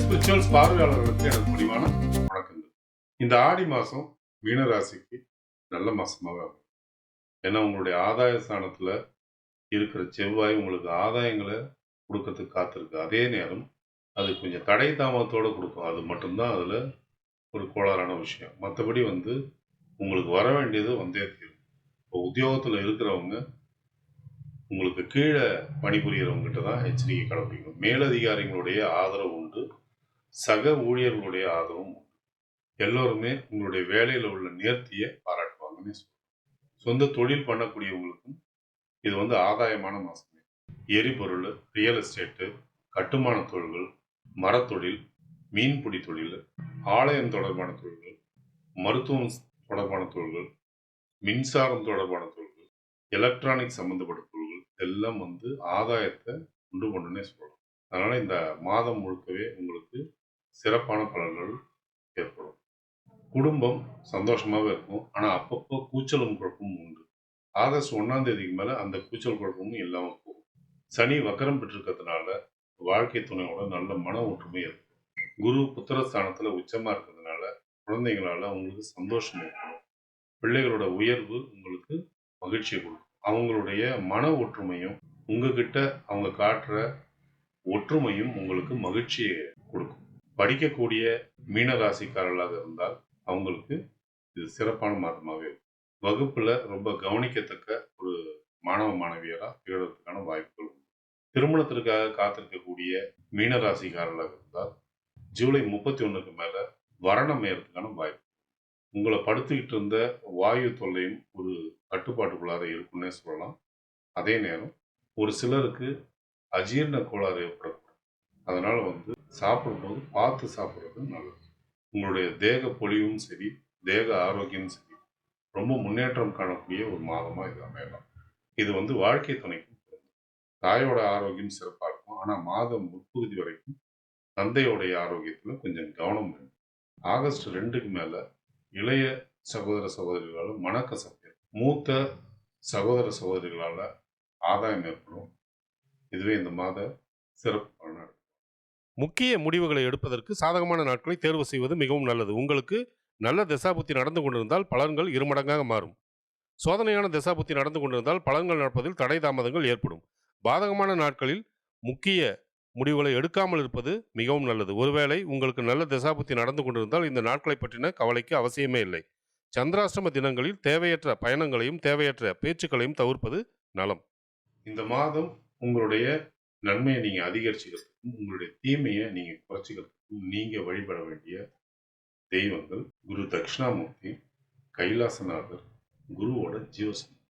Spirituals பார்வையாளர்களுக்கு எனக்கு பணிவான வணக்கங்கள். இந்த ஆடி மாதம் மீனராசிக்கு நல்ல மாசமாவே இருக்கும். ஏன்னா உங்களுடைய ஆதாய ஸ்தானத்துல இருக்கிற செவ்வாய் உங்களுக்கு ஆதாயங்களை கொடுக்கறதுக்கு காத்திருக்கு. அதே நேரம் அது கொஞ்சம் தடை தாமதத்தோட கொடுக்கும். அது மட்டும்தான் அதுல ஒரு கோளாறான விஷயம். மற்றபடி உங்களுக்கு வர வேண்டியது வந்தே தீரும். இப்போ உத்தியோகத்துல இருக்கிறவங்க உங்களுக்கு கீழே பணிபுரியறவங்ககிட்ட தான் எச்சரிக்கை கடைபிடிக்கணும். மேலதிகாரிகளுடைய ஆதரவு உண்டு, சக ஊழியர்களுடைய ஆதரவும் உண்டு. எல்லோருமே உங்களுடைய வேலையில உள்ள நேர்த்தியை பாராட்டுவாங்கன்னு சொல்லுவாங்க. சொந்த தொழில் பண்ணக்கூடியவங்களுக்கும் இது ஆதாயமான மாசம். எரிபொருள், ரியல் எஸ்டேட்டு, கட்டுமான தொழில்கள், மரத்தொழில், மீன்பிடி தொழில், ஆலயம் தொடர்பான தொழில்கள், மருத்துவம் தொடர்பான தொழில்கள், மின்சாரம் தொடர்பான தொழில்கள், எலக்ட்ரானிக் சம்பந்தப்பட்ட தொழில்கள் எல்லாம் ஆதாயத்தை உண்டு பண்ணுன்னே சொல்லலாம். அதனால இந்த மாதம் முழுக்கவே உங்களுக்கு சிறப்பான பலன்கள் ஏற்படும். குடும்பம் சந்தோஷமாவே இருக்கும். ஆனா அப்பப்போ கூச்சலும் குழப்பமும் உண்டு. ஆகஸ்ட் 1ஆம் தேதிக்கு மேல அந்த கூச்சல் குழப்பமும் இல்லாம போகும். சனி வக்கரம் பெற்றிருக்கிறதுனால வாழ்க்கை துணையோட நல்ல மன ஒற்றுமை ஏற்படும். குரு புத்திரஸ்தானத்துல உச்சமா இருக்கிறதுனால குழந்தைங்களால உங்களுக்கு சந்தோஷம் ஏற்படும். பிள்ளைகளோட உயர்வு உங்களுக்கு மகிழ்ச்சியை கொடுக்கும். அவங்களுடைய மன ஒற்றுமையும் உங்ககிட்ட அவங்க காட்டுற ஒற்றுமையும் உங்களுக்கு மகிழ்ச்சியை கொடுக்கும். படிக்கக்கூடிய மீன ராசிக்காரர்களாக இருந்தால் அவங்களுக்கு இது சிறப்பான மாதமாகவே இருக்கும். வகுப்புல ரொம்ப கவனிக்கத்தக்க ஒரு மாணவ மாணவியரா திகழ்றதுக்கான வாய்ப்புகள் உண்டு. திருமணத்திற்காக காத்திருக்கக்கூடிய மீன ராசிக்காரர்களாக இருந்தால் ஜூலை 31க்கு மேல வரணம் அமையறதுக்கான வாய்ப்பு. உங்களை படுத்திக்கிட்டு இருந்த வாயு தொல்லையும் ஒரு கட்டுப்பாட்டுக்குள்ளார இருக்குன்னே சொல்லலாம். அதே நேரம் ஒரு சிலருக்கு அஜீரண கோளாறு ஏற்படக்கூடும். அதனால சாப்பிடும்போது பார்த்து சாப்பிடுறது நல்லது. உங்களுடைய தேக பொலிவும் சரி, தேக ஆரோக்கியமும் சரி, ரொம்ப முன்னேற்றம் காணக்கூடிய ஒரு மாதமா இது அமையலாம். இது வாழ்க்கை துணைக்கும் பொருந்தும். தாயோட ஆரோக்கியம் சிறப்பா இருக்கும். ஆனா மாதம் முற்பகுதி வரைக்கும் தந்தையோடைய ஆரோக்கியத்துல கொஞ்சம் கவனம் வேண்டும். ஆகஸ்ட் 2க்கு மேல இளைய சகோதர சகோதரிகளால மனக்கசப்பு ஏற்படும். மூத்த சகோதர சகோதரிகளால ஆதாயம் ஏற்படும். இதுவே இந்த மாத சிறப்பு பலனா. முக்கிய முடிவுகளை எடுப்பதற்கு சாதகமான நாட்களை தேர்வு செய்வது மிகவும் நல்லது. உங்களுக்கு நல்ல திசாபுத்தி நடந்து கொண்டிருந்தால் பலன்கள் இருமடங்காக மாறும். சோதனையான திசாபுத்தி நடந்து கொண்டிருந்தால் பலன்கள் நடப்பதில் தடை தாமதங்கள் ஏற்படும். பாதகமான நாட்களில் முக்கிய முடிவுகளை எடுக்காமல் இருப்பது மிகவும் நல்லது. ஒருவேளை உங்களுக்கு நல்ல திசாபுத்தி நடந்து கொண்டிருந்தால் இந்த நாட்களை பற்றின கவலைக்கு அவசியமே இல்லை. சந்திராஷ்டம தினங்களில் தேவையற்ற பயணங்களையும் தேவையற்ற பேச்சுக்களையும் தவிர்ப்பது நலம். இந்த மாதம் உங்களுடைய நன்மையை நீங்க அதிகரிச்சுக்கிறதுக்கும் உங்களுடைய தீமையை நீங்க குறைச்சிக்கிறதுக்கும் நீங்க வழிபட வேண்டிய தெய்வங்கள் குரு தட்சிணாமூர்த்தி, கைலாசநாதர், குருவோட ஜீவசமாதி.